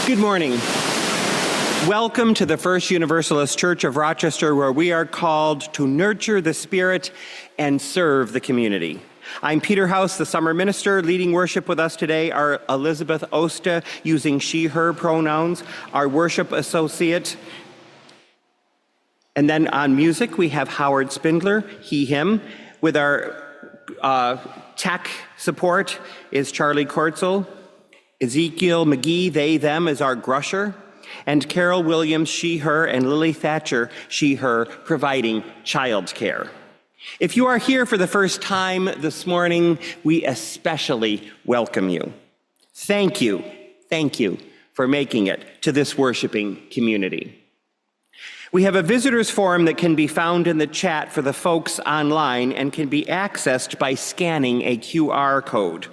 Good morning. Welcome to the First Universalist Church of Rochester, where we are called to nurture the Spirit and serve the community. I'm Peter House, the summer minister. Leading worship with us today are Elizabeth Osta, using she, her pronouns, our worship associate. And then on music, we have Howard Spindler, he, him. With our tech support is Charlie Kortzel. Ezekiel McGee, they, them, is our grusher, and Carol Williams, she, her, and Lily Thatcher, she, her, providing childcare. If you are here for the first time this morning, we especially welcome you. Thank you for making it to this worshiping community. We have a visitors forum that can be found in the chat for the folks online and can be accessed by scanning a QR code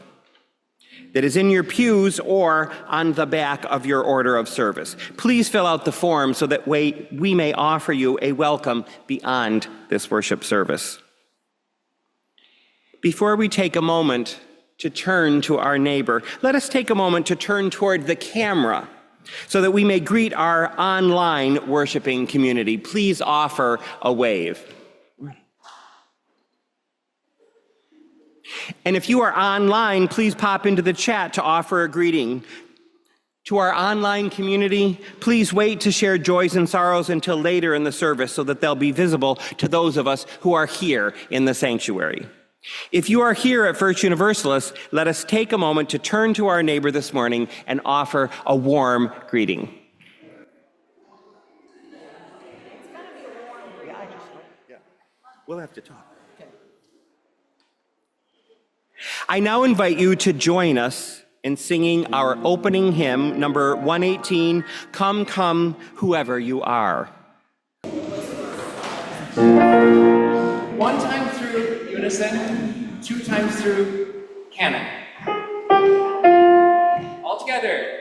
that is in your pews or on the back of your order of service. Please fill out the form so that we may offer you a welcome beyond this worship service. Before we take a moment to turn to our neighbor, let us take a moment to turn toward the camera so that we may greet our online worshiping community. Please offer a wave. And if you are online, please pop into the chat to offer a greeting. To our online community, please wait to share joys and sorrows until later in the service so that they'll be visible to those of us who are here in the sanctuary. If you are here at First Universalist, let us take a moment to turn to our neighbor this morning and offer a warm greeting. We'll have to talk. I now invite you to join us in singing our opening hymn, number 118, Come, Come, Whoever You Are. One time through unison, two times through canon. All together.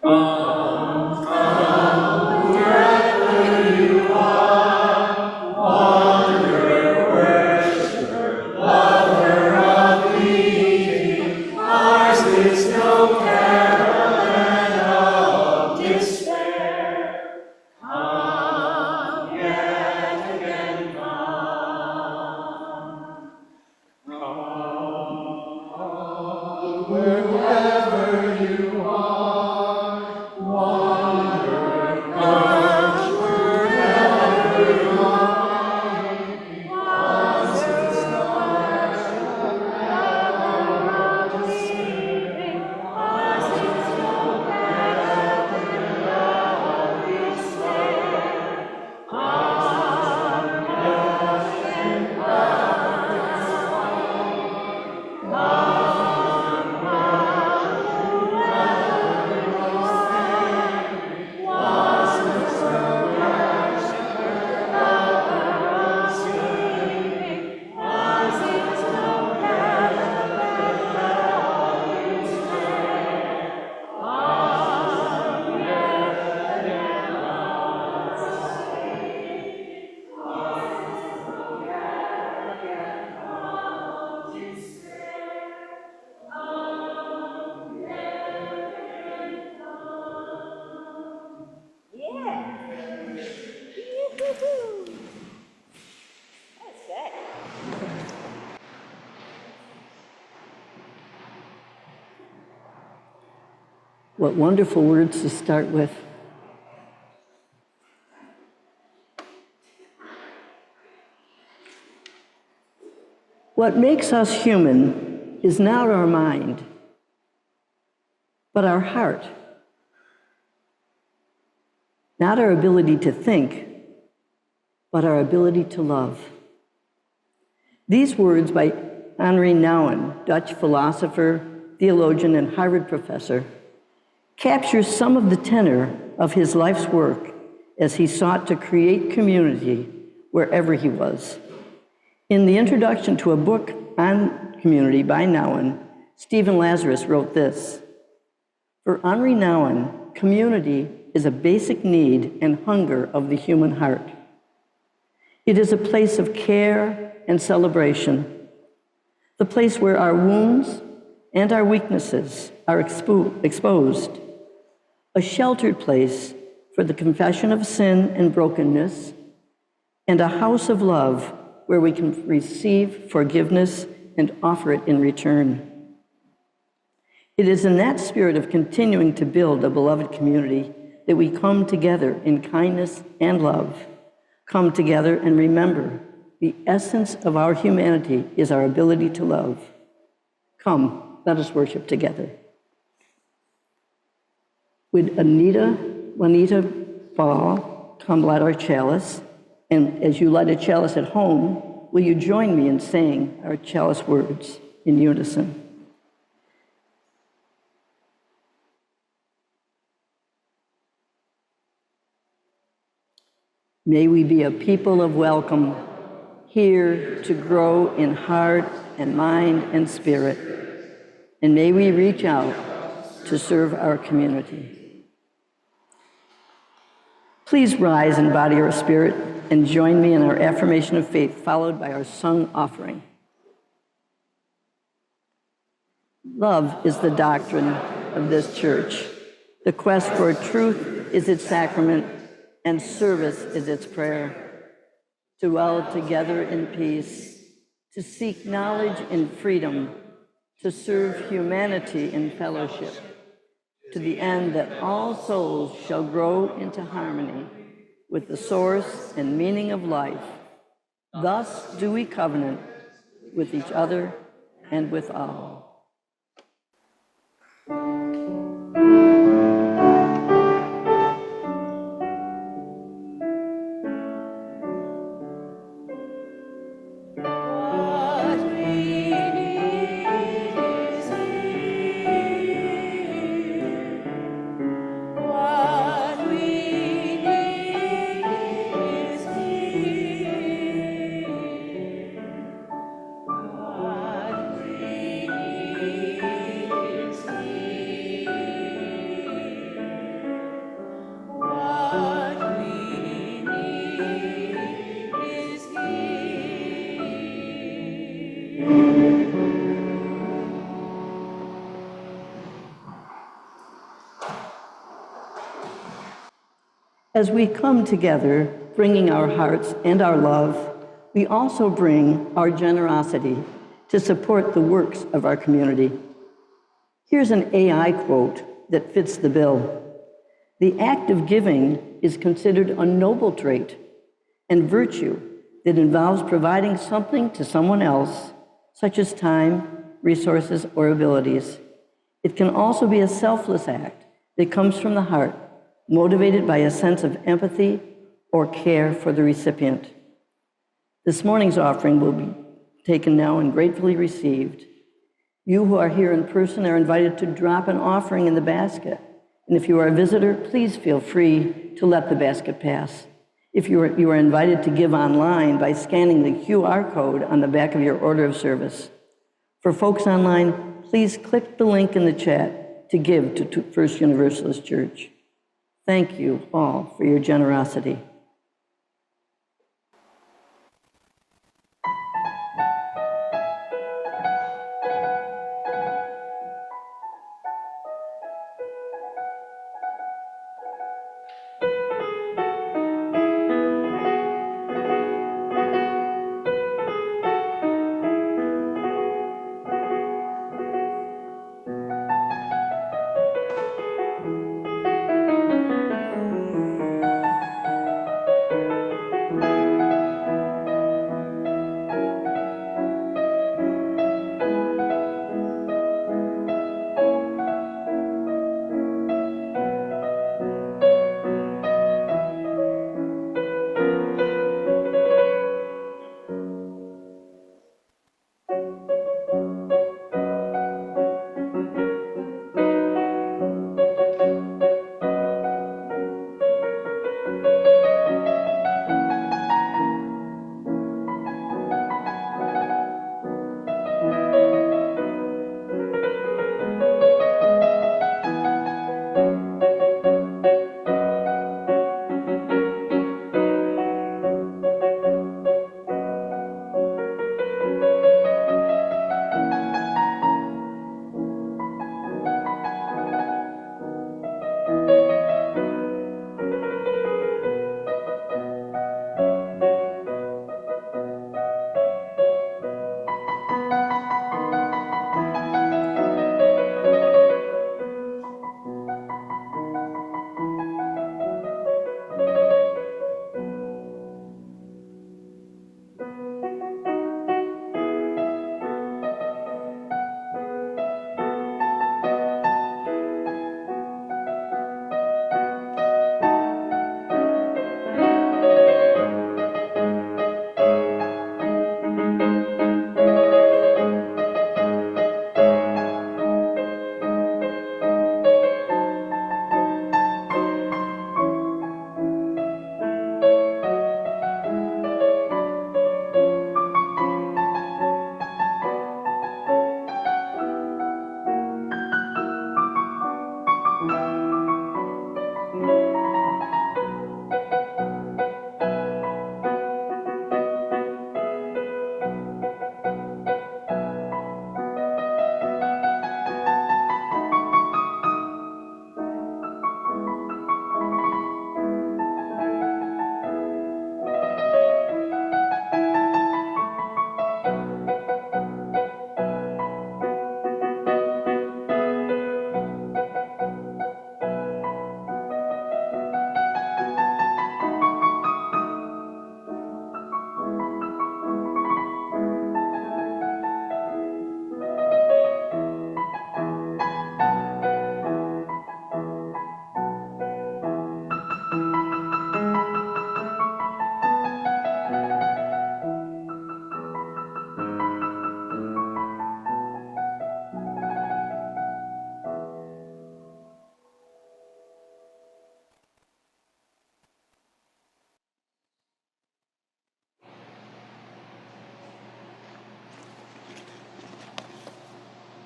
Come, come, whoever you are, wanderer, worshiper, lover of thee, ours is no caravan of despair. Come, What wonderful words to start with. What makes us human is not our mind, but our heart. Not our ability to think, but our ability to love. These words by Henri Nouwen, Dutch philosopher, theologian, and Harvard professor, captures some of the tenor of his life's work as he sought to create community wherever he was. In the introduction to a book on community by Nouwen, Stephen Lazarus wrote this: "For Henri Nouwen, community is a basic need and hunger of the human heart. It is a place of care and celebration, the place where our wounds and our weaknesses are exposed, a sheltered place for the confession of sin and brokenness, and a house of love where we can receive forgiveness and offer it in return. It is in that spirit of continuing to build a beloved community that we come together in kindness and love, come together and remember the essence of our humanity is our ability to love. Come, let us worship together." Would Juanita Ball come light our chalice? And as you light a chalice at home, will you join me in saying our chalice words in unison? May we be a people of welcome, here to grow in heart and mind and spirit. And may we reach out to serve our community. Please rise in body or spirit and join me in our affirmation of faith, followed by our sung offering. Love is the doctrine of this church. The quest for truth is its sacrament, and service is its prayer. To dwell together in peace, to seek knowledge in freedom, to serve humanity in fellowship, to the end that all souls shall grow into harmony with the source and meaning of life. Thus do we covenant with each other and with all. As we come together, bringing our hearts and our love, we also bring our generosity to support the works of our community. Here's an AI quote that fits the bill. The act of giving is considered a noble trait and virtue that involves providing something to someone else, such as time, resources, or abilities. It can also be a selfless act that comes from the heart, motivated by a sense of empathy or care for the recipient. This morning's offering will be taken now and gratefully received. You who are here in person are invited to drop an offering in the basket. And if you are a visitor, please feel free to let the basket pass. If you are invited to give online by scanning the QR code on the back of your order of service. For folks online, please click the link in the chat to give to First Universalist Church. Thank you all for your generosity.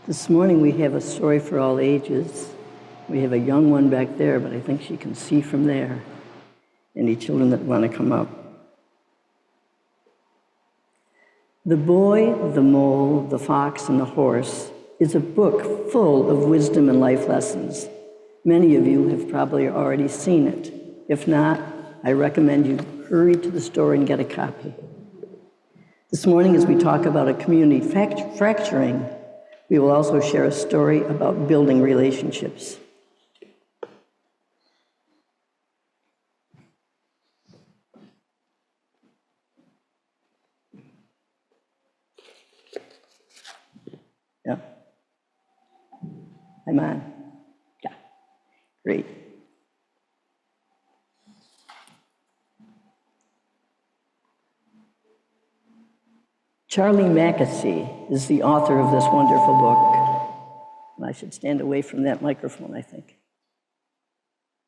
This morning we have a story for all ages. We have a young one back there, but I think she can see from there. Any children that want to come up. The Boy, the Mole, the Fox, and the Horse is a book full of wisdom and life lessons. Many of you have probably already seen it. If not, I recommend you hurry to the store and get a copy. This morning, as we talk about a community fracturing, We will also share a story about building relationships. Yeah. I'm on. Yeah. Great. Charlie Mackesy is the author of this wonderful book. And I should stand away from that microphone, I think.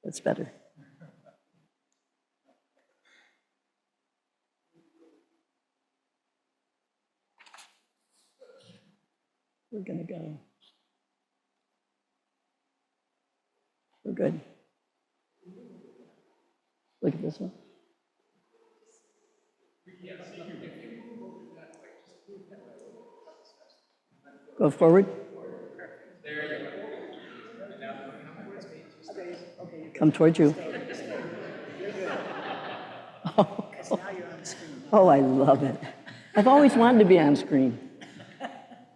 That's better. We're going to go. We're good. Look at this one. Go forward. Come towards you. Oh, I love it. I've always wanted to be on screen.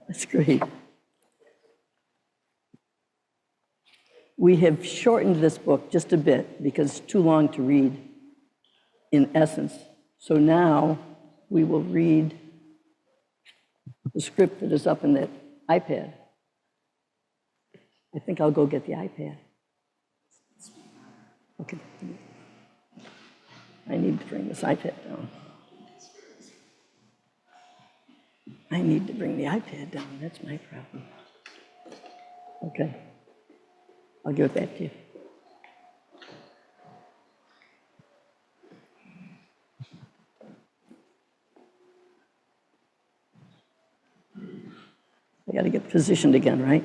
That's great. We have shortened this book just a bit because it's too long to read in essence. So now we will read the script that is up in that iPad. I think I'll go get the iPad. Okay. I need to bring this iPad down. I need to bring the iPad down. That's my problem. Okay. I'll give it back to you. I got to get positioned again, right?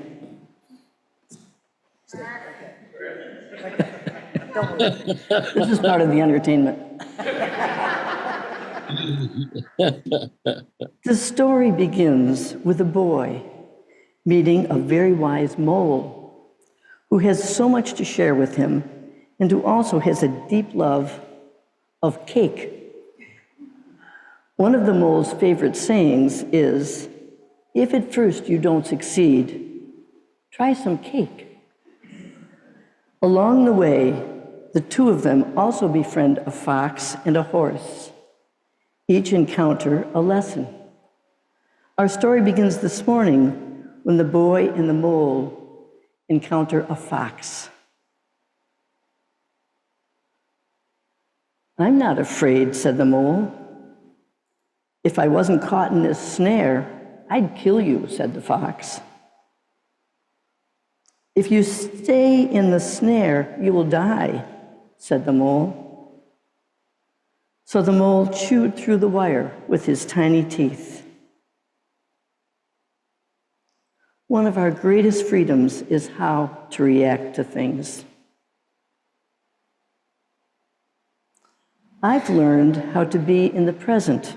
This is part of the entertainment. The story begins with a boy meeting a very wise mole who has so much to share with him and who also has a deep love of cake. One of the mole's favorite sayings is, "If at first you don't succeed, try some cake." Along the way, the two of them also befriend a fox and a horse. Each encounter a lesson. Our story begins this morning when the boy and the mole encounter a fox. "I'm not afraid," said the mole. "If I wasn't caught in this snare, I'd kill you," said the fox. "If you stay in the snare, you will die," said the mole. So the mole chewed through the wire with his tiny teeth. One of our greatest freedoms is how to react to things. I've learned how to be in the present.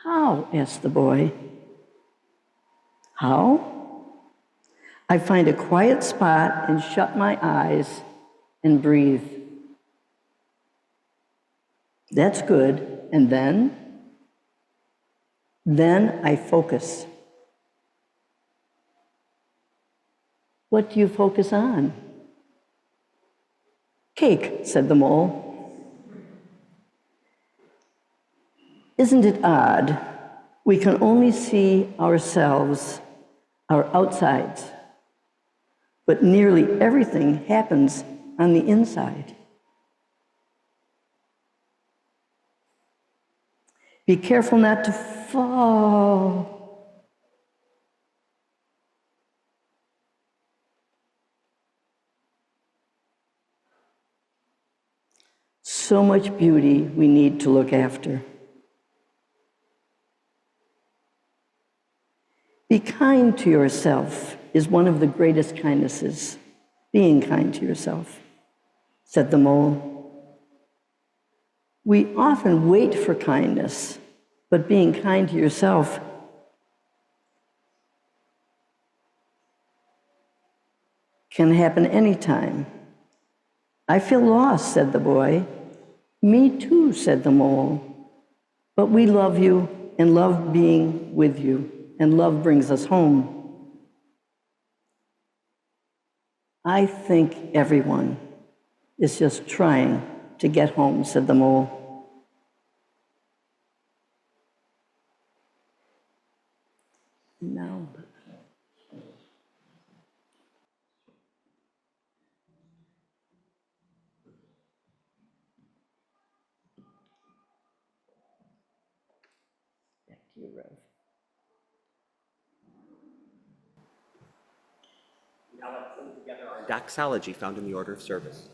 "How?" asked the boy. "How? I find a quiet spot and shut my eyes and breathe. That's good. And then? Then I focus." "What do you focus on?" "Cake," said the mole. Isn't it odd? We can only see ourselves, our outsides, but nearly everything happens on the inside. Be careful not to fall. So much beauty we need to look after. Be kind to yourself is one of the greatest kindnesses. Being kind to yourself, said the mole. We often wait for kindness, but being kind to yourself can happen anytime. I feel lost, said the boy. Me too, said the mole. But we love you and love being with you, and love brings us home. I think everyone is just trying to get home, said the mole. No. Back to you, Rev. Now let's sing together our doxology found in the order of service.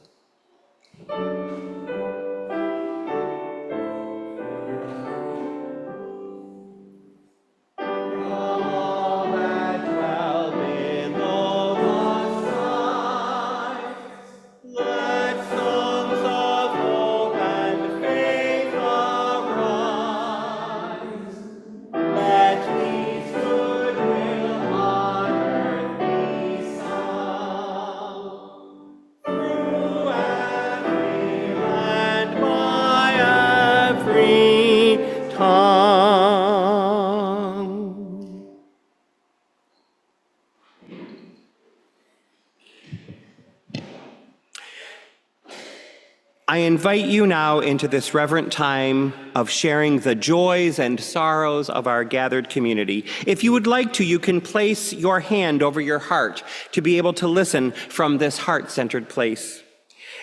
I invite you now into this reverent time of sharing the joys and sorrows of our gathered community. If you would like to, you can place your hand over your heart to be able to listen from this heart-centered place.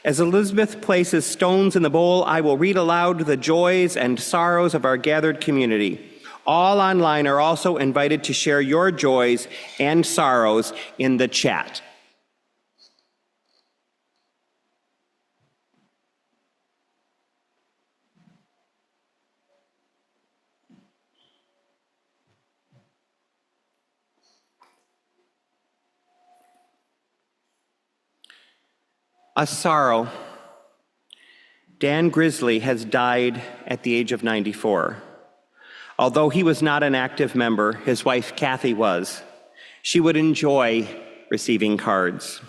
As Elizabeth places stones in the bowl, I will read aloud the joys and sorrows of our gathered community. All online are also invited to share your joys and sorrows in the chat. A sorrow. Dan Grizzly has died at the age of 94. Although he was not an active member, his wife Kathy was. She would enjoy receiving cards.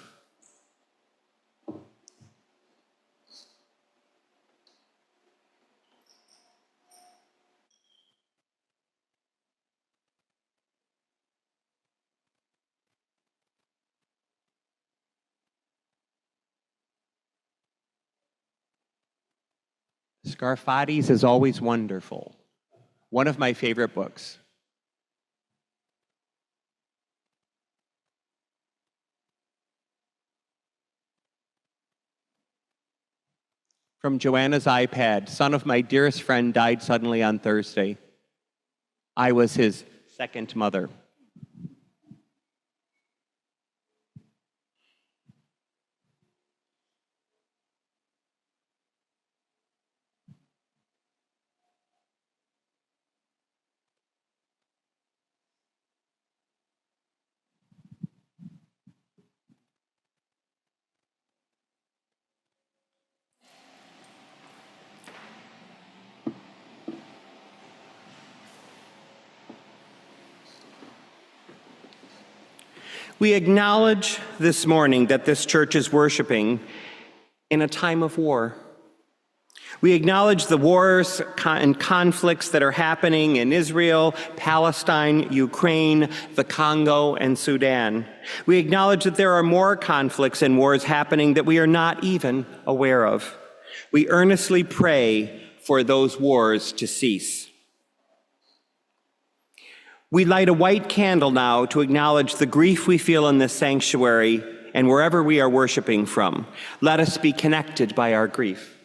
Scarfati's is always wonderful. One of my favorite books. From Joanna's iPad, son of my dearest friend died suddenly on Thursday. I was his second mother. We acknowledge this morning that this church is worshiping in a time of war. We acknowledge the wars and conflicts that are happening in Israel, Palestine, Ukraine, the Congo, and Sudan. We acknowledge that there are more conflicts and wars happening that we are not even aware of. We earnestly pray for those wars to cease. We light a white candle now to acknowledge the grief we feel in this sanctuary and wherever we are worshiping from. Let us be connected by our grief.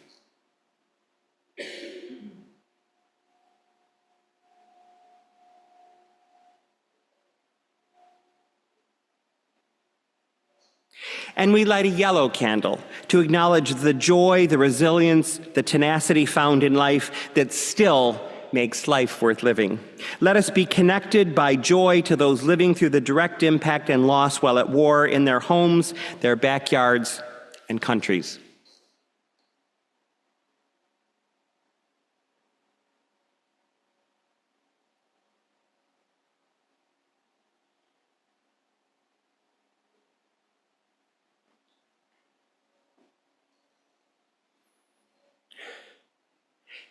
And we light a yellow candle to acknowledge the joy, the resilience, the tenacity found in life that still makes life worth living. Let us be connected by joy to those living through the direct impact and loss while at war in their homes, their backyards, and countries.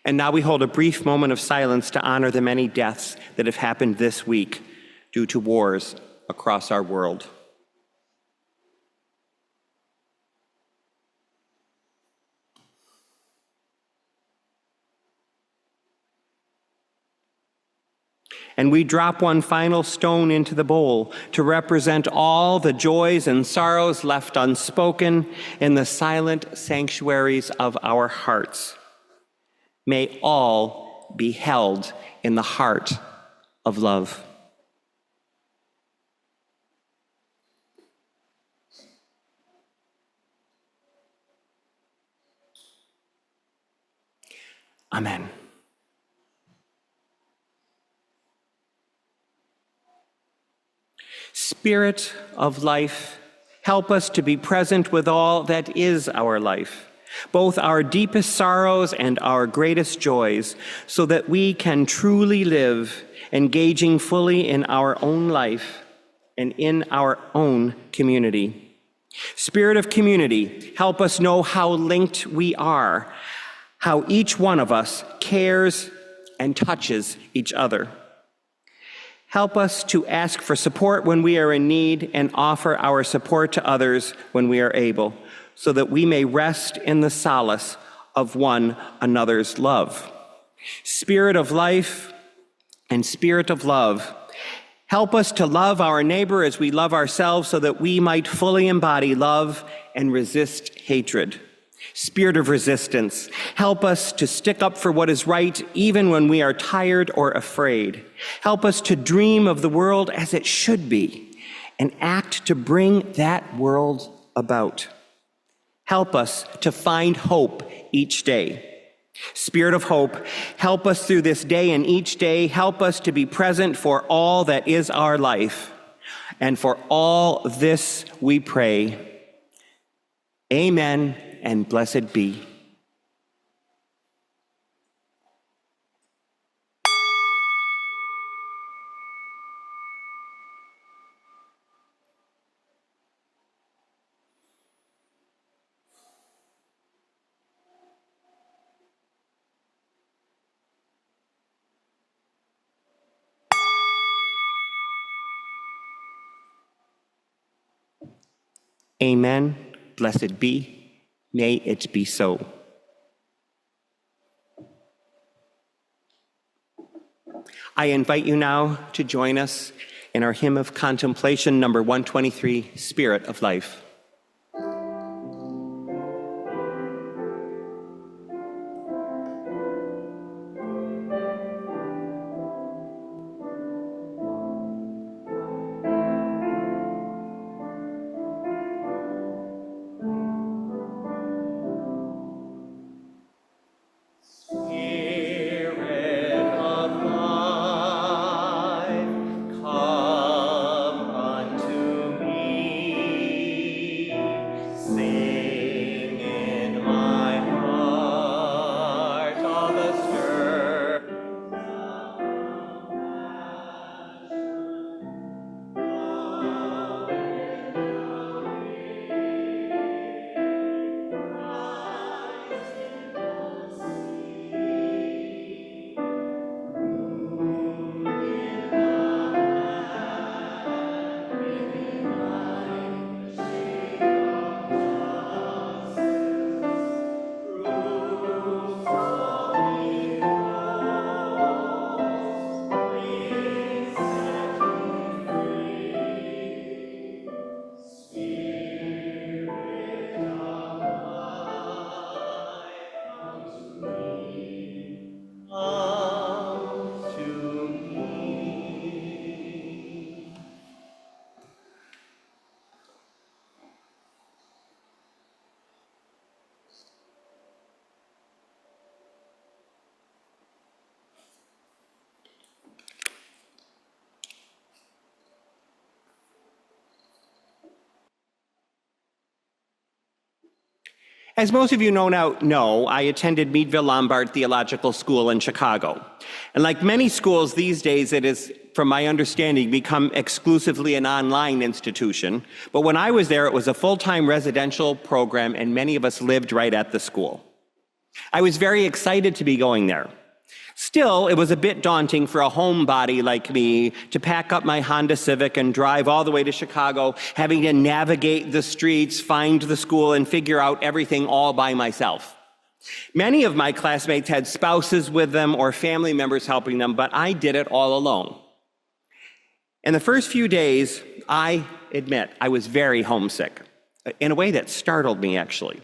And now we hold a brief moment of silence to honor the many deaths that have happened this week due to wars across our world. and we drop one final stone into the bowl to represent all the joys and sorrows left unspoken in the silent sanctuaries of our hearts. May all be held in the heart of love. Amen. Spirit of life, help us to be present with all that is our life, both our deepest sorrows and our greatest joys, so that we can truly live, engaging fully in our own life and in our own community. Spirit of community, help us know how linked we are, how each one of us cares and touches each other. Help us to ask for support when we are in need and offer our support to others when we are able, so that we may rest in the solace of one another's love. Spirit of life and Spirit of love, help us to love our neighbor as we love ourselves, so that we might fully embody love and resist hatred. Spirit of resistance, help us to stick up for what is right even when we are tired or afraid. Help us to dream of the world as it should be and act to bring that world about. Help us to find hope each day. Spirit of hope, help us through this day and each day. Help us to be present for all that is our life. And for all this we pray. Amen. And blessed be. Amen. Blessed be. May it be so. I invite you now to join us in our hymn of contemplation, number 123, Spirit of Life. As most of you know, I attended Meadville Lombard Theological School in Chicago. And like many schools these days, it has, from my understanding, become exclusively an online institution. But when I was there, it was a full-time residential program, and many of us lived right at the school. I was very excited to be going there. Still, it was a bit daunting for a homebody like me to pack up my Honda Civic and drive all the way to Chicago, having to navigate the streets, find the school, and figure out everything all by myself. Many of my classmates had spouses with them or family members helping them, but I did it all alone. In the first few days, I admit I was very homesick, in a way that startled me, actually.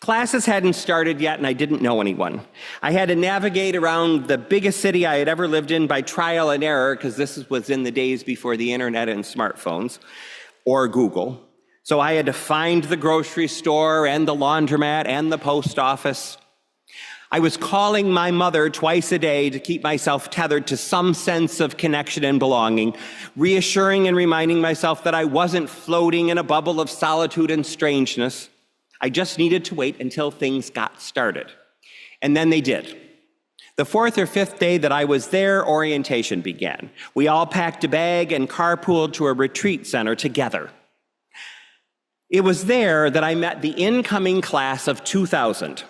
Classes hadn't started yet, and I didn't know anyone. I had to navigate around the biggest city I had ever lived in by trial and error, because this was in the days before the internet and smartphones, or Google. So I had to find the grocery store and the laundromat and the post office. I was calling my mother twice a day to keep myself tethered to some sense of connection and belonging, reassuring and reminding myself that I wasn't floating in a bubble of solitude and strangeness. I just needed to wait until things got started. And then they did. The fourth or fifth day that I was there, orientation began. We all packed a bag and carpooled to a retreat center together. It was there that I met the incoming class of 2000.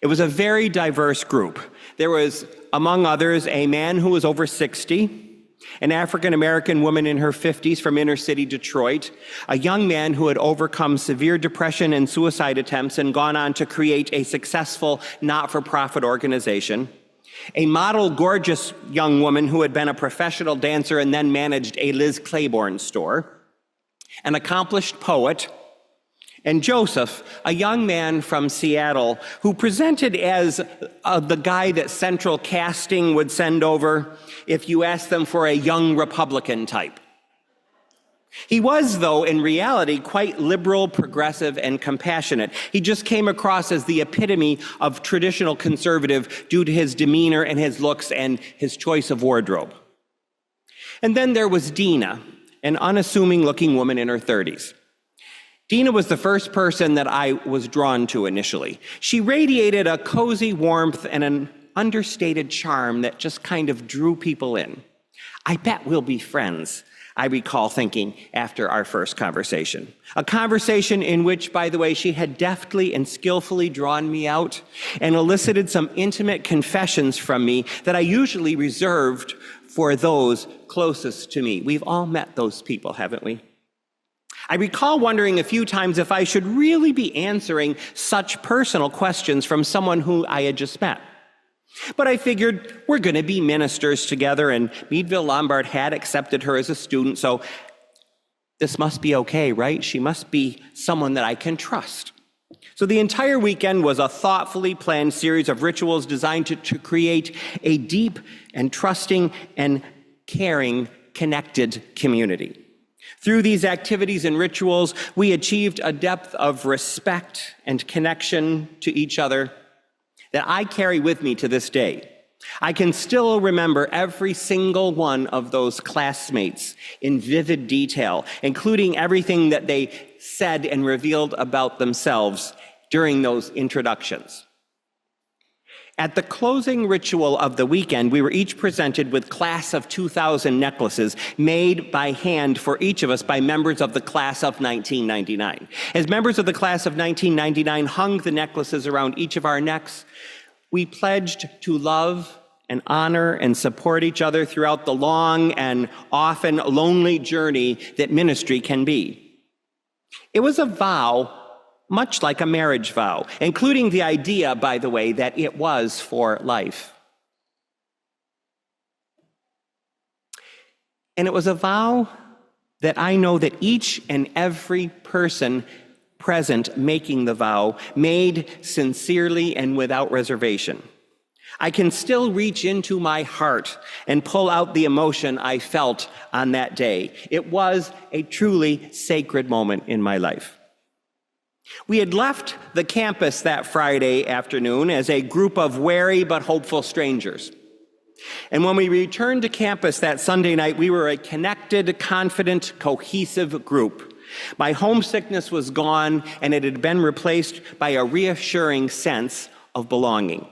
It was a very diverse group. There was, among others, a man who was over 60, an African-American woman in her 50s from inner city Detroit, a young man who had overcome severe depression and suicide attempts and gone on to create a successful not-for-profit organization, a model, gorgeous young woman who had been a professional dancer and then managed a Liz Claiborne store, an accomplished poet, and Joseph, a young man from Seattle who presented as the guy that Central Casting would send over if you asked them for a young Republican type. He was, though, in reality, quite liberal, progressive, and compassionate. He just came across as the epitome of traditional conservative due to his demeanor and his looks and his choice of wardrobe. And then there was Dina, an unassuming-looking woman in her 30s. Dina was the first person that I was drawn to initially. She radiated a cozy warmth and an understated charm that just kind of drew people in. I bet we'll be friends, I recall thinking after our first conversation. A conversation in which, by the way, she had deftly and skillfully drawn me out and elicited some intimate confessions from me that I usually reserved for those closest to me. We've all met those people, haven't we? I recall wondering a few times if I should really be answering such personal questions from someone who I had just met. But I figured we're going to be ministers together, and Meadville Lombard had accepted her as a student, so this must be okay, right? She must be someone that I can trust. So the entire weekend was a thoughtfully planned series of rituals designed to create a deep and trusting and caring, connected community. Through these activities and rituals, we achieved a depth of respect and connection to each other that I carry with me to this day. I can still remember every single one of those classmates in vivid detail, including everything that they said and revealed about themselves during those introductions. At the closing ritual of the weekend, we were each presented with class of 2000 necklaces made by hand for each of us by members of the class of 1999. As members of the class of 1999 hung the necklaces around each of our necks, we pledged to love and honor and support each other throughout the long and often lonely journey that ministry can be. It was a vow, much like a marriage vow, including the idea, by the way, that it was for life. And it was a vow that I know that each and every person present making the vow made sincerely and without reservation. I can still reach into my heart and pull out the emotion I felt on that day. It was a truly sacred moment in my life. We had left the campus that Friday afternoon as a group of wary but hopeful strangers. And when we returned to campus that Sunday night, we were a connected, confident, cohesive group. My homesickness was gone, and it had been replaced by a reassuring sense of belonging.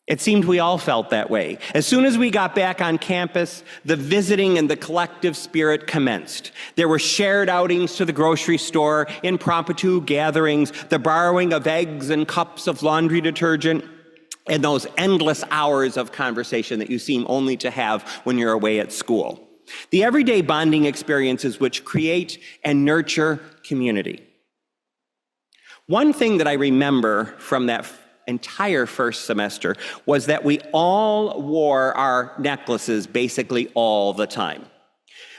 It seemed we all felt that way. As soon as we got back on campus, the visiting and the collective spirit commenced. There were shared outings to the grocery store, impromptu gatherings, the borrowing of eggs and cups of laundry detergent, and those endless hours of conversation that you seem only to have when you're away at school. The everyday bonding experiences which create and nurture community. One thing that I remember from that entire first semester was that we all wore our necklaces basically all the time.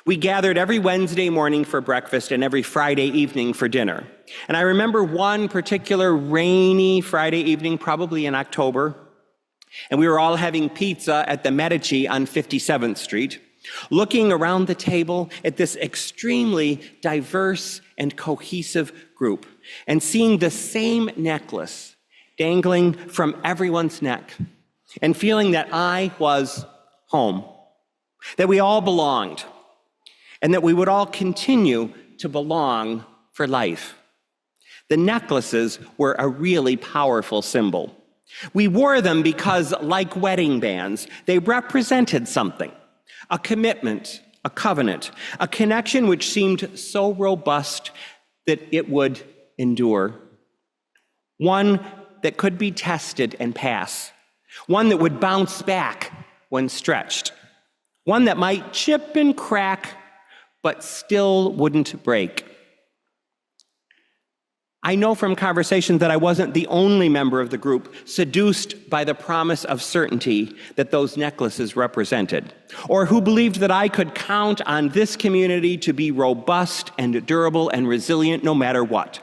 We gathered every Wednesday morning for breakfast and every Friday evening for dinner. And I remember one particular rainy Friday evening, probably in October, and we were all having pizza at the Medici on 57th Street, looking around the table at this extremely diverse and cohesive group, and seeing the same necklace dangling from everyone's neck, and feeling that I was home, that we all belonged, and that we would all continue to belong for life. The necklaces were a really powerful symbol. We wore them because, like wedding bands, they represented something, a commitment, a covenant, a connection which seemed so robust that it would endure, one that could be tested and pass, one that would bounce back when stretched, one that might chip and crack but still wouldn't break. I know from conversations that I wasn't the only member of the group seduced by the promise of certainty that those necklaces represented, or who believed that I could count on this community to be robust and durable and resilient no matter what.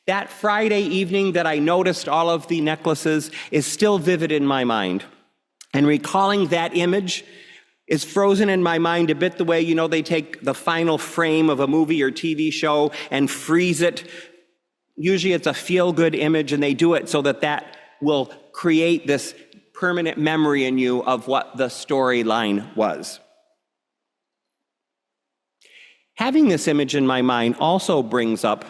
That Friday evening that I noticed all of the necklaces is still vivid in my mind. And recalling that image is frozen in my mind a bit the way, they take the final frame of a movie or TV show and freeze it. Usually it's a feel-good image, and they do it so that will create this permanent memory in you of what the storyline was. Having this image in my mind also brings up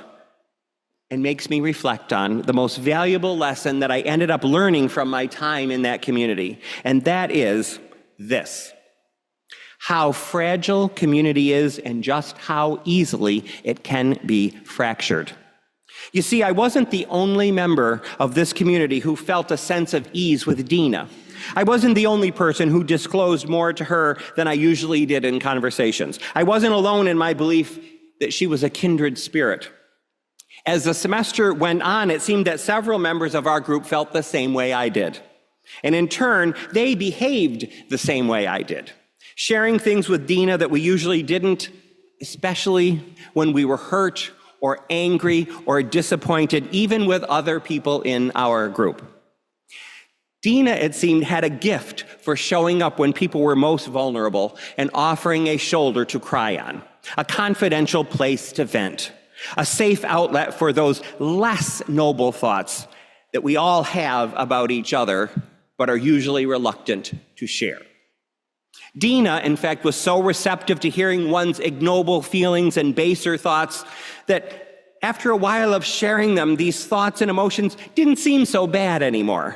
and makes me reflect on the most valuable lesson that I ended up learning from my time in that community, and that is this: how fragile community is and just how easily it can be fractured. You see, I wasn't the only member of this community who felt a sense of ease with Dina. I wasn't the only person who disclosed more to her than I usually did in conversations. I wasn't alone in my belief that she was a kindred spirit. As the semester went on, it seemed that several members of our group felt the same way I did. And in turn, they behaved the same way I did, sharing things with Dina that we usually didn't, especially when we were hurt or angry or disappointed, even with other people in our group. Dina, it seemed, had a gift for showing up when people were most vulnerable and offering a shoulder to cry on, a confidential place to vent, a safe outlet for those less noble thoughts that we all have about each other but are usually reluctant to share. Dina, in fact, was so receptive to hearing one's ignoble feelings and baser thoughts that after a while of sharing them, these thoughts and emotions didn't seem so bad anymore.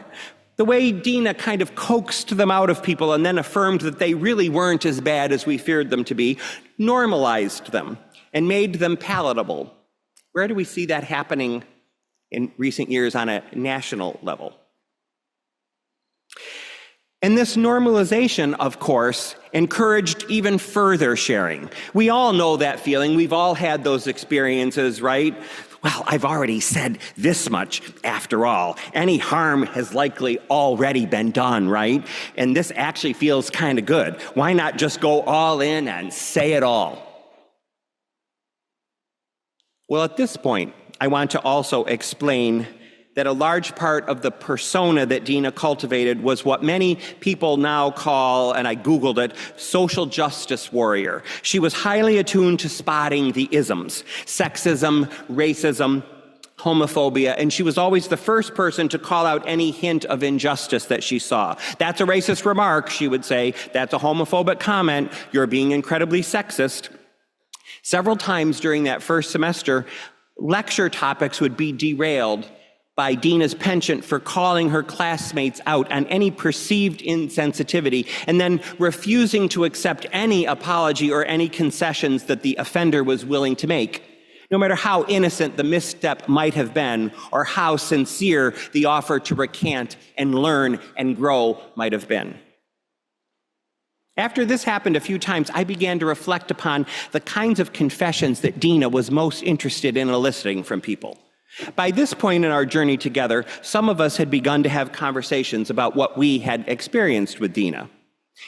The way Dina kind of coaxed them out of people and then affirmed that they really weren't as bad as we feared them to be, normalized them and made them palatable. Where do we see that happening in recent years on a national level? And this normalization, of course, encouraged even further sharing. We all know that feeling. We've all had those experiences, right? Well, I've already said this much after all. Any harm has likely already been done, right? And this actually feels kind of good. Why not just go all in and say it all? Well, at this point, I want to also explain that a large part of the persona that Dina cultivated was what many people now call, and I Googled it, social justice warrior. She was highly attuned to spotting the isms, sexism, racism, homophobia, and she was always the first person to call out any hint of injustice that she saw. That's a racist remark, she would say. That's a homophobic comment. You're being incredibly sexist. Several times during that first semester, lecture topics would be derailed by Dina's penchant for calling her classmates out on any perceived insensitivity and then refusing to accept any apology or any concessions that the offender was willing to make, no matter how innocent the misstep might have been or how sincere the offer to recant and learn and grow might have been. After this happened a few times, I began to reflect upon the kinds of confessions that Dina was most interested in eliciting from people. By this point in our journey together, some of us had begun to have conversations about what we had experienced with Dina.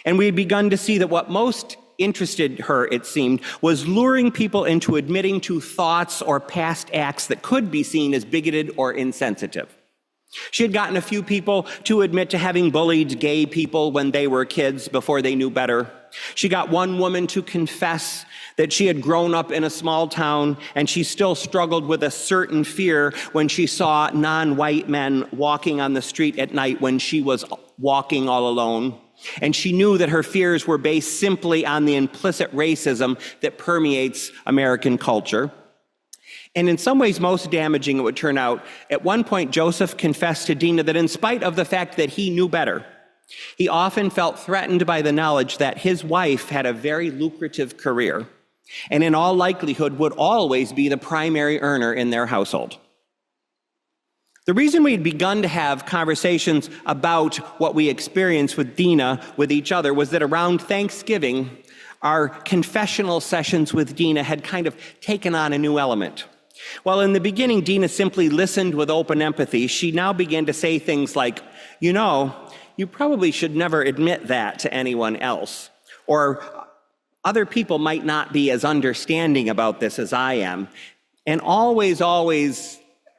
And we had begun to see that what most interested her, it seemed, was luring people into admitting to thoughts or past acts that could be seen as bigoted or insensitive. She had gotten a few people to admit to having bullied gay people when they were kids before they knew better. She got one woman to confess that she had grown up in a small town and she still struggled with a certain fear when she saw non-white men walking on the street at night when she was walking all alone. And she knew that her fears were based simply on the implicit racism that permeates American culture. And in some ways most damaging, it would turn out, at one point Joseph confessed to Dina that in spite of the fact that he knew better, he often felt threatened by the knowledge that his wife had a very lucrative career and in all likelihood would always be the primary earner in their household. The reason we had begun to have conversations about what we experienced with Dina with each other was that around Thanksgiving, our confessional sessions with Dina had kind of taken on a new element. While in the beginning, Dina simply listened with open empathy, she now began to say things like, you know, you probably should never admit that to anyone else, or other people might not be as understanding about this as I am. And always,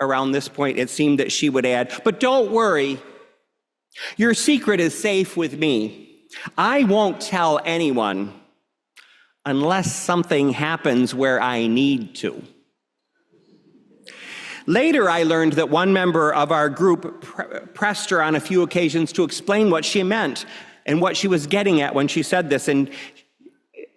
around this point, it seemed that she would add, but don't worry, your secret is safe with me. I won't tell anyone unless something happens where I need to. Later, I learned that one member of our group pressed her on a few occasions to explain what she meant and what she was getting at when she said this. And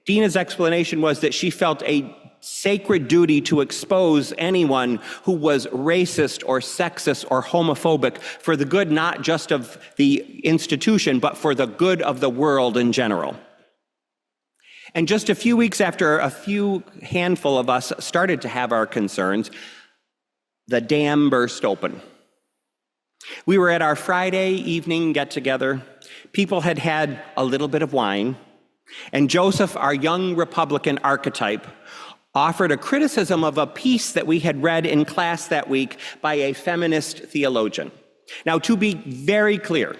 Dina's explanation was that she felt a sacred duty to expose anyone who was racist or sexist or homophobic for the good not just of the institution, but for the good of the world in general. And just a few weeks after a few handful of us started to have our concerns, the dam burst open. We were at our Friday evening get-together. People had had a little bit of wine, and Joseph, our young Republican archetype, offered a criticism of a piece that we had read in class that week by a feminist theologian. Now, to be very clear,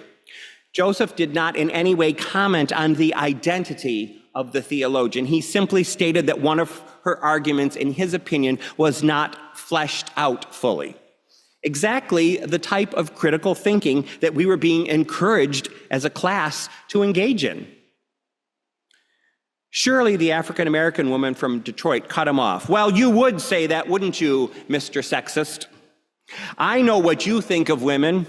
Joseph did not in any way comment on the identity of the theologian. He simply stated that one of her arguments, in his opinion, was not fleshed out fully. Exactly the type of critical thinking that we were being encouraged as a class to engage in. Surely the African-American woman from Detroit cut him off. Well, you would say that, wouldn't you, Mr. Sexist? I know what you think of women.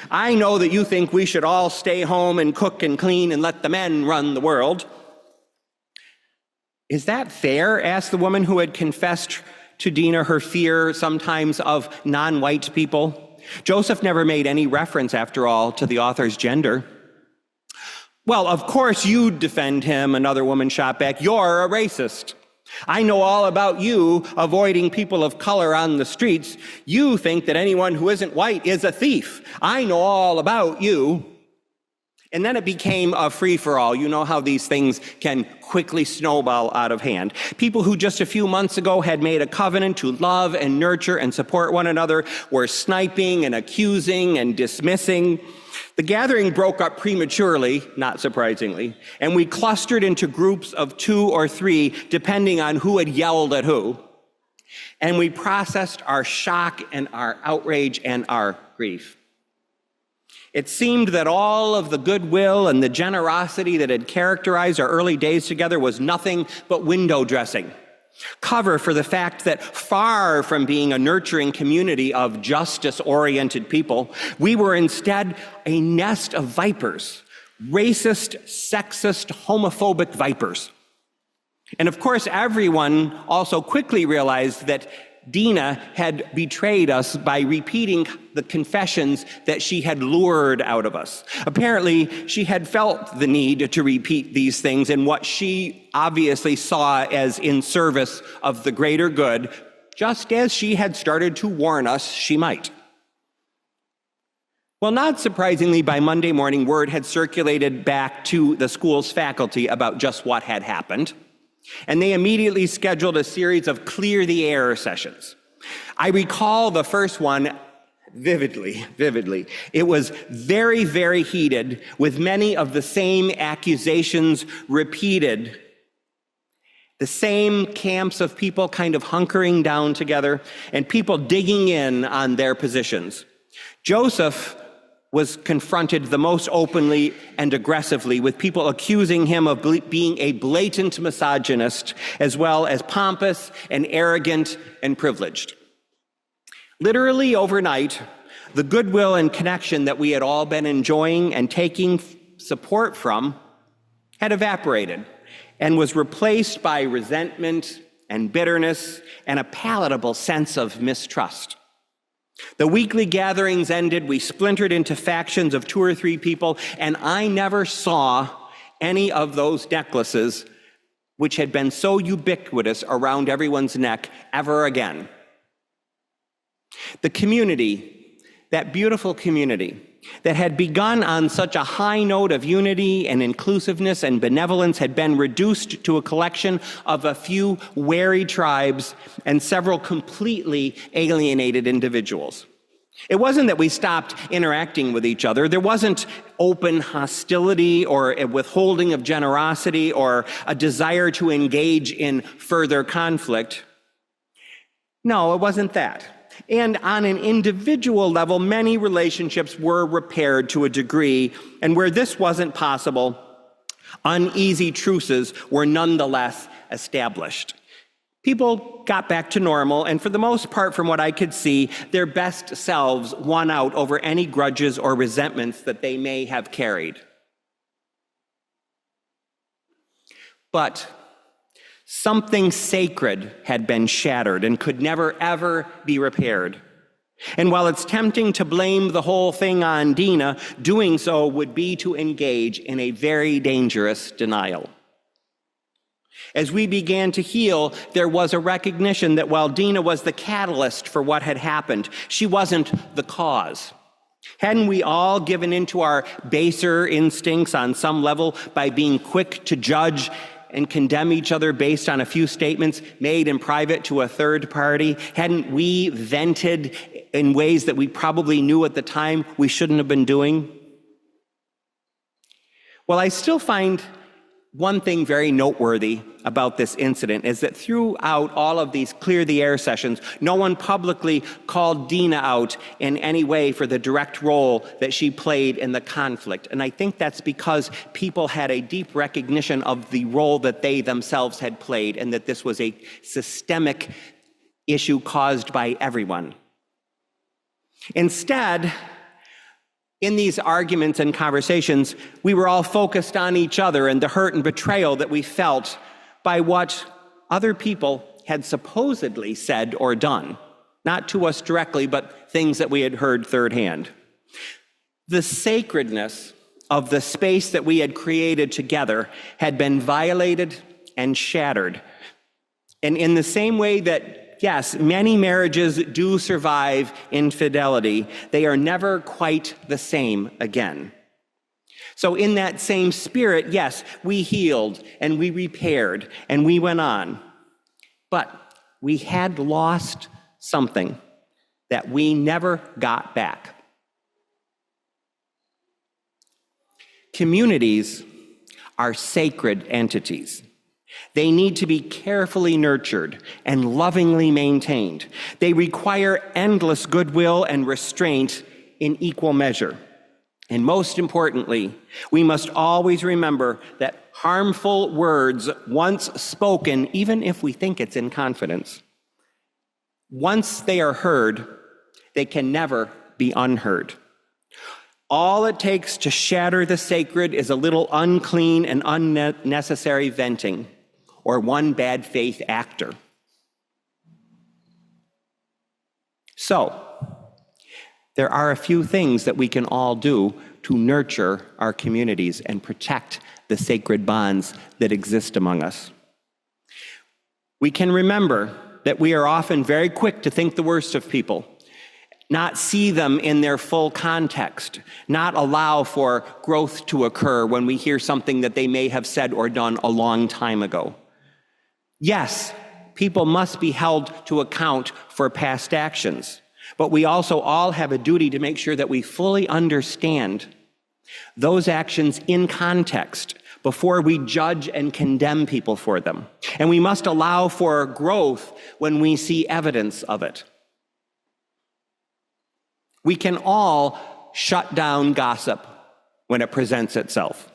I know that you think we should all stay home and cook and clean and let the men run the world. Is that fair? Asked the woman who had confessed to Dina her fear sometimes of non-white people. Joseph never made any reference, after all, to the author's gender. Well, of course you'd defend him, another woman shot back. You're a racist. I know all about you avoiding people of color on the streets. You think that anyone who isn't white is a thief. I know all about you. And then it became a free-for-all. You know how these things can quickly snowball out of hand. People who just a few months ago had made a covenant to love and nurture and support one another were sniping and accusing and dismissing. The gathering broke up prematurely, not surprisingly, and we clustered into groups of 2 or 3, depending on who had yelled at who. And we processed our shock and our outrage and our grief. It seemed that all of the goodwill and the generosity that had characterized our early days together was nothing but window dressing, cover for the fact that far from being a nurturing community of justice-oriented people, we were instead a nest of vipers, racist, sexist, homophobic vipers. And of course, everyone also quickly realized that Dina had betrayed us by repeating the confessions that she had lured out of us. Apparently, she had felt the need to repeat these things in what she obviously saw as in service of the greater good, just as she had started to warn us she might. Well, not surprisingly, by Monday morning, word had circulated back to the school's faculty about just what had happened. And they immediately scheduled a series of clear the air sessions. I recall the first one vividly. It was very, very heated, with many of the same accusations repeated. The same camps of people kind of hunkering down together and people digging in on their positions. Joseph was confronted the most openly and aggressively, with people accusing him of being a blatant misogynist, as well as pompous and arrogant and privileged. Literally overnight, the goodwill and connection that we had all been enjoying and taking support from had evaporated and was replaced by resentment and bitterness and a palatable sense of mistrust. The weekly gatherings ended, we splintered into factions of 2 or 3 people, and I never saw any of those necklaces, which had been so ubiquitous around everyone's neck, ever again. The community, that beautiful community, that had begun on such a high note of unity and inclusiveness and benevolence had been reduced to a collection of a few wary tribes and several completely alienated individuals. It wasn't that we stopped interacting with each other. There wasn't open hostility or a withholding of generosity or a desire to engage in further conflict. No, it wasn't that. And on an individual level, many relationships were repaired to a degree, and where this wasn't possible, uneasy truces were nonetheless established. People got back to normal, and for the most part, from what I could see, their best selves won out over any grudges or resentments that they may have carried. But something sacred had been shattered and could never, ever be repaired. And while it's tempting to blame the whole thing on Dina, doing so would be to engage in a very dangerous denial. As we began to heal, there was a recognition that while Dina was the catalyst for what had happened, she wasn't the cause. Hadn't we all given into our baser instincts on some level by being quick to judge and condemn each other based on a few statements made in private to a third party? Hadn't we vented in ways that we probably knew at the time we shouldn't have been doing? Well, I still find one thing very noteworthy about this incident is that throughout all of these Clear the Air sessions, no one publicly called Dina out in any way for the direct role that she played in the conflict. And I think that's because people had a deep recognition of the role that they themselves had played and that this was a systemic issue caused by everyone. Instead, in these arguments and conversations, we were all focused on each other and the hurt and betrayal that we felt by what other people had supposedly said or done. Not to us directly, but things that we had heard third hand. The sacredness of the space that we had created together had been violated and shattered. And in the same way that, yes, many marriages do survive infidelity, they are never quite the same again. So in that same spirit, yes, we healed and we repaired and we went on. But we had lost something that we never got back. Communities are sacred entities. They need to be carefully nurtured and lovingly maintained. They require endless goodwill and restraint in equal measure. And most importantly, we must always remember that harmful words, once spoken, even if we think it's in confidence, once they are heard, they can never be unheard. All it takes to shatter the sacred is a little unclean and unnecessary venting, or one bad faith actor. So, there are a few things that we can all do to nurture our communities and protect the sacred bonds that exist among us. We can remember that we are often very quick to think the worst of people, not see them in their full context, not allow for growth to occur when we hear something that they may have said or done a long time ago. Yes, people must be held to account for past actions. But we also all have a duty to make sure that we fully understand those actions in context before we judge and condemn people for them. And we must allow for growth when we see evidence of it. We can all shut down gossip when it presents itself.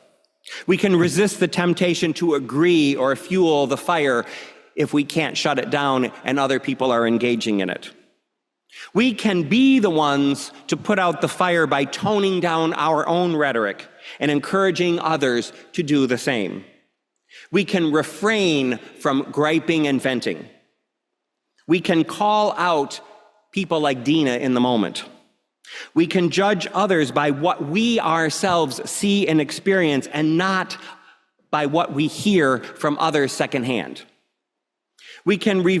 We can resist the temptation to agree or fuel the fire if we can't shut it down and other people are engaging in it. We can be the ones to put out the fire by toning down our own rhetoric and encouraging others to do the same. We can refrain from griping and venting. We can call out people like Dina in the moment. We can judge others by what we ourselves see and experience and not by what we hear from others secondhand. We can we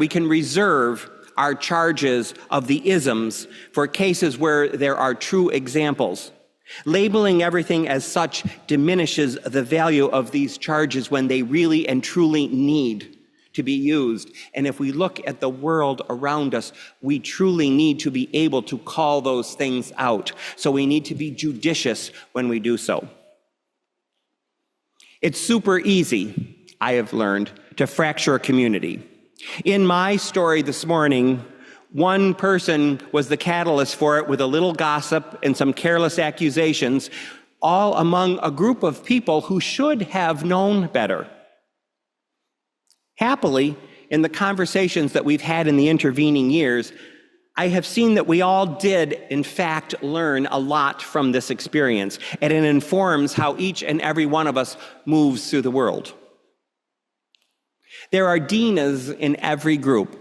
can reserve our charges of the isms for cases where there are true examples. Labeling everything as such diminishes the value of these charges when they really and truly need to be used. And if we look at the world around us, we truly need to be able to call those things out. So we need to be judicious when we do so. It's super easy, I have learned, to fracture a community. In my story this morning, one person was the catalyst for it with a little gossip and some careless accusations, all among a group of people who should have known better. Happily, in the conversations that we've had in the intervening years, I have seen that we all did, in fact, learn a lot from this experience, and it informs how each and every one of us moves through the world. There are Dinas in every group.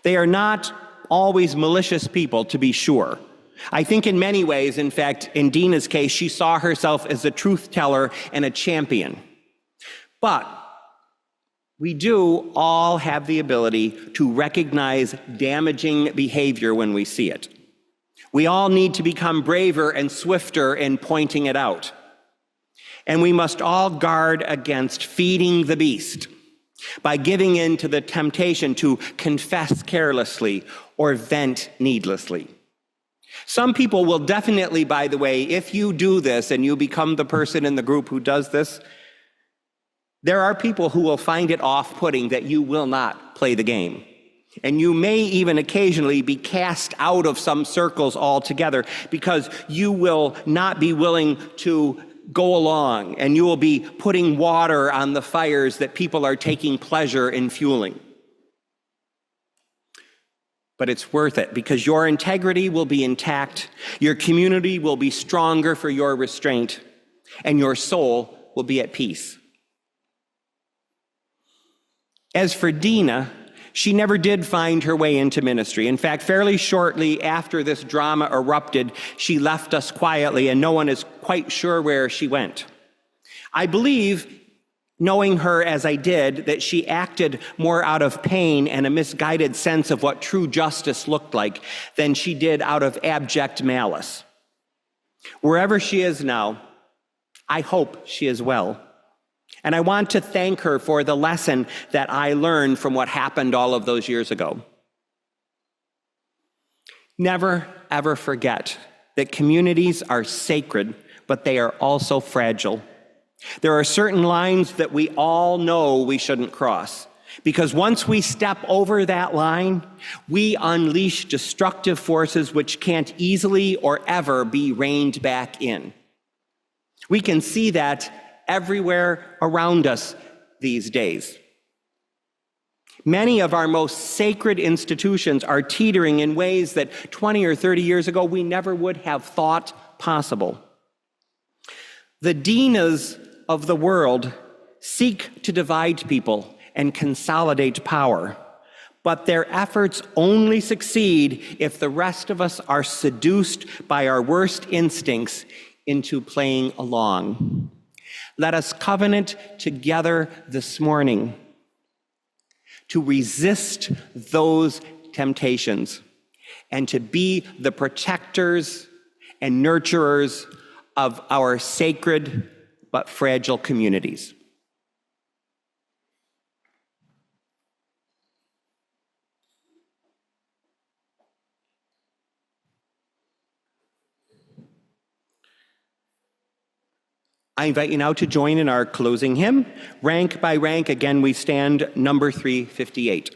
They are not always malicious people, to be sure. I think in many ways, in fact, in Dina's case, she saw herself as a truth teller and a champion. But we do all have the ability to recognize damaging behavior when we see it. We all need to become braver and swifter in pointing it out. And we must all guard against feeding the beast by giving in to the temptation to confess carelessly or vent needlessly. Some people will definitely, by the way, if you do this and you become the person in the group who does this, there are people who will find it off-putting that you will not play the game. And you may even occasionally be cast out of some circles altogether because you will not be willing to go along, and you will be putting water on the fires that people are taking pleasure in fueling. But it's worth it because your integrity will be intact, your community will be stronger for your restraint, and your soul will be at peace. As for Dina, she never did find her way into ministry. In fact, fairly shortly after this drama erupted, she left us quietly, and no one is quite sure where she went. I believe, knowing her as I did, that she acted more out of pain and a misguided sense of what true justice looked like than she did out of abject malice. Wherever she is now, I hope she is well. And I want to thank her for the lesson that I learned from what happened all of those years ago. Never, ever forget that communities are sacred, but they are also fragile. There are certain lines that we all know we shouldn't cross, because once we step over that line, we unleash destructive forces which can't easily or ever be reined back in. We can see that everywhere around us these days. Many of our most sacred institutions are teetering in ways that 20 or 30 years ago we never would have thought possible. The Dinas of the world seek to divide people and consolidate power, but their efforts only succeed if the rest of us are seduced by our worst instincts into playing along. Let us covenant together this morning to resist those temptations and to be the protectors and nurturers of our sacred but fragile communities. I invite you now to join in our closing hymn. Rank by rank, again, we stand number 358.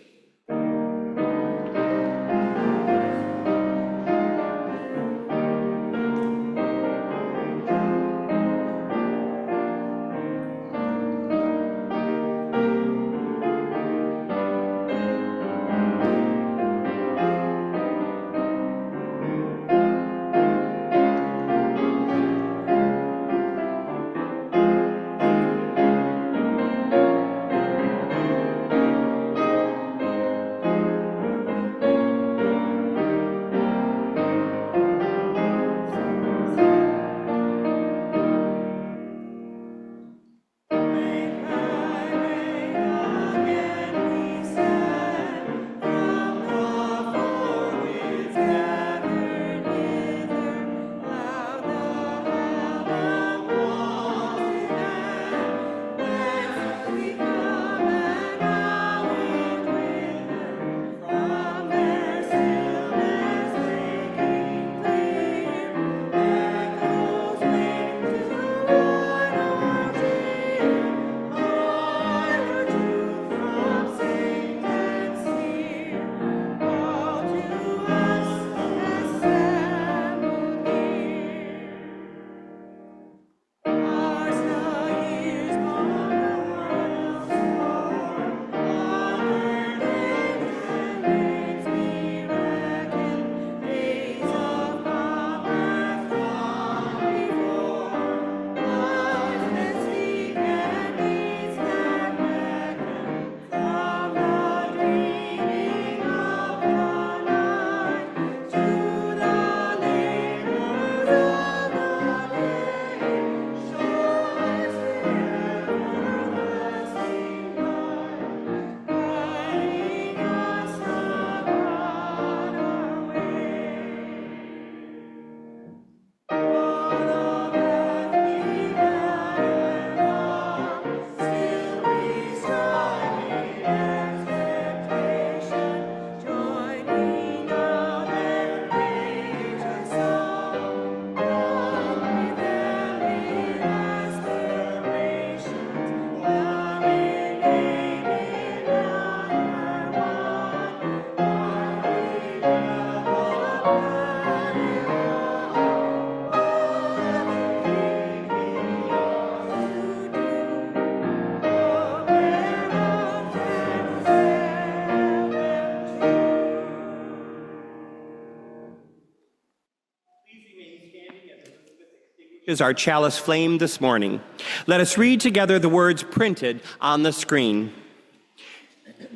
Is our chalice flame this morning. Let us read together the words printed on the screen.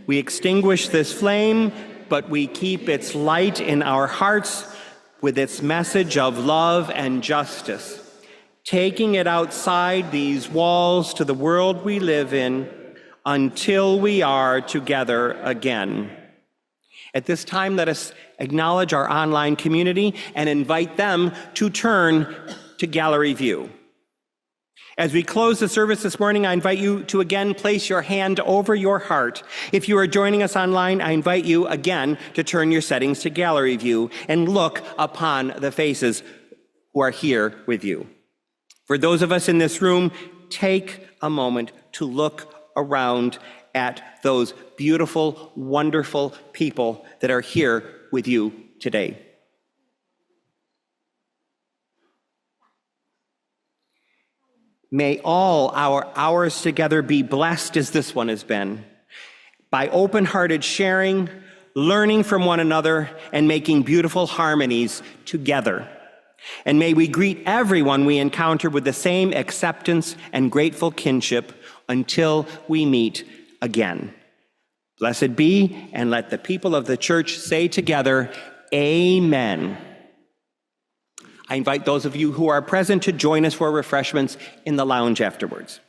We extinguish this flame, but we keep its light in our hearts with its message of love and justice, taking it outside these walls to the world we live in until we are together again. At this time, let us acknowledge our online community and invite them to turn to gallery view. As we close the service this morning, I invite you to again place your hand over your heart. If you are joining us online, I invite you again to turn your settings to gallery view and look upon the faces who are here with you. For those of us in this room, take a moment to look around at those beautiful, wonderful people that are here with you today. May all our hours together be blessed as this one has been, by open-hearted sharing, learning from one another, and making beautiful harmonies together. And may we greet everyone we encounter with the same acceptance and grateful kinship until we meet again. Blessed be, and let the people of the church say together, Amen. I invite those of you who are present to join us for refreshments in the lounge afterwards.